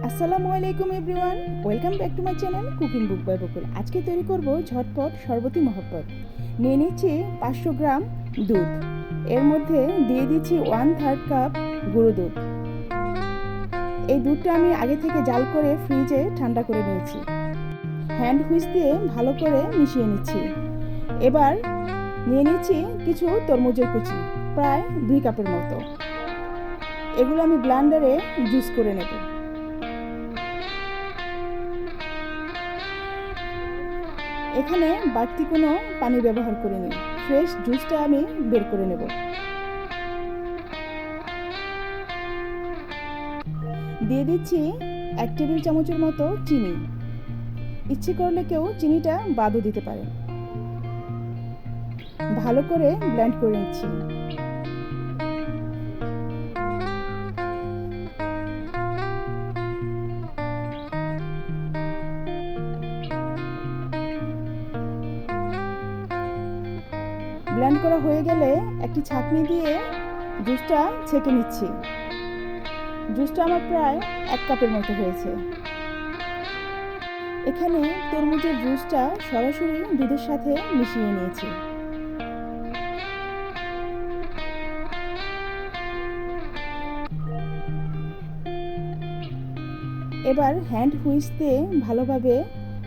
আসসালামু আলাইকুম everyone, welcome back to my channel cooking book by Bakul. আজকে তৈরি করব ঝটপট শরবত ই মোহাব্বত। নিয়ে নিচ্ছি 500 গ্রাম দুধ, এর মধ্যে দিয়ে দিচ্ছি 1/3 কাপ গুঁড়ো দুধ। এই দুধটা আমি আগে থেকে জাল করে ফ্রিজে ঠান্ডা করে নিয়েছি। হ্যান্ড হুইস্ক দিয়ে ভালো করে মিশিয়ে নিচ্ছি। এবার নিয়ে নিচ্ছি কিছু তরমুজের কুচি, প্রায় 2 কাপের মতো। এগুলো আমি ব্লেন্ডারে জুস করে নেব। এখানে বাড়তি কোনো পানি ব্যবহার করিনি, ফ্রেশ জুসটা আমি বের করে নেব। দিয়ে দিচ্ছি 1 টেবিল চামচের মতো চিনি। ইচ্ছে করলে কেউ চিনিটা বাদও দিতে পারে। ভালো করে ব্লেন্ড করে নিচ্ছি। ব্লেন্ড করা হয়ে গেলে একটি ছাঁকনি দিয়ে জুসটা ছেঁকে নিচ্ছি। জুসটা আমার প্রায় 1 কাপের মতো হয়েছে। এখানে তরমুজের জুসটা সরাসরি দুধের সাথে মিশিয়ে নিয়েছি। এবার হ্যান্ড হুইস্ক দিয়ে ভালোভাবে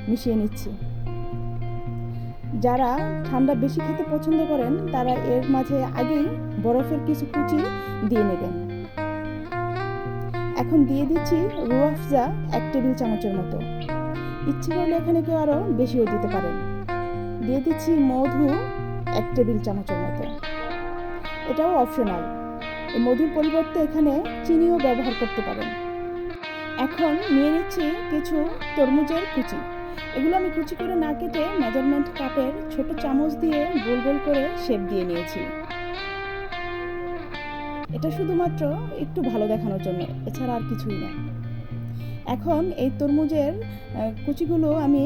মিশিয়ে নিচ্ছি। যারা ঠান্ডা বেশি খেতে পছন্দ করেন তারা এর মাঝে আগেই বরফের কিছু কুচি দিয়ে নেবেন। এখন দিয়ে দিচ্ছি রুহ আফজা 1 টেবিল চামচের মতো। ইচ্ছে করলে এখানে কেউ আরও বেশিও দিতে পারেন। দিয়ে দিচ্ছি মধু 1 টেবিল চামচের মতো। এটাও অপশনাল, এই মধুর পরিবর্তে এখানে চিনিও ব্যবহার করতে পারেন। এখন নিয়ে নিচ্ছি কিছু তরমুজের কুচি। এগুলো আমি কুচি করে না কেটে মেজারমেন্ট কাপের ছোট চামচ দিয়ে গোল গোল করে শেপ দিয়ে নিয়েছি। এটা শুধুমাত্র একটু ভালো দেখানোর জন্য, এছাড়া আর কিছুই না। এখন এই তরমুজের কুচিগুলো আমি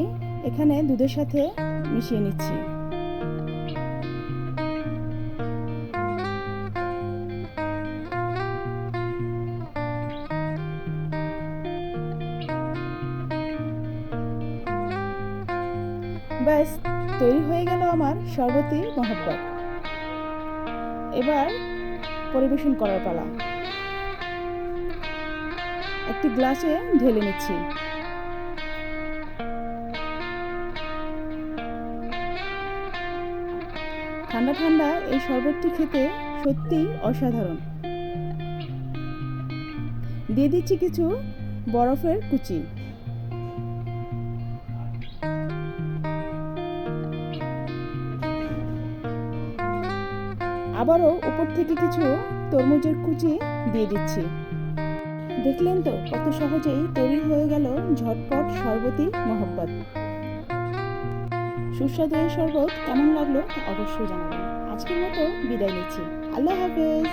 এখানে দুধের সাথে মিশিয়ে নিচ্ছি। ব্যাস, তৈরি হয়ে গেল আমার শরবত ই মোহাব্বত। এবার পরিবেশন করার পালা। একটি গ্লাসে ঢেলে নিচ্ছি। ঠান্ডা ঠান্ডা এই শরবতটি খেতে সত্যি অসাধারণ। দিয়ে দিচ্ছি কিছু বরফের কুচি। আবারও উপর থেকে কিছু তরমুজের কুচি দিয়ে দিচ্ছি। দেখলেন তো কত সহজেই তৈরি হয়ে গেল ঝটপট শরবত ই মোহাব্বত। সুস্বাদু এই শরবত কেমন লাগলো তা অবশ্যই জানাবেন। আজকের মতো বিদায় নিচ্ছি। আল্লাহ হাফেজ।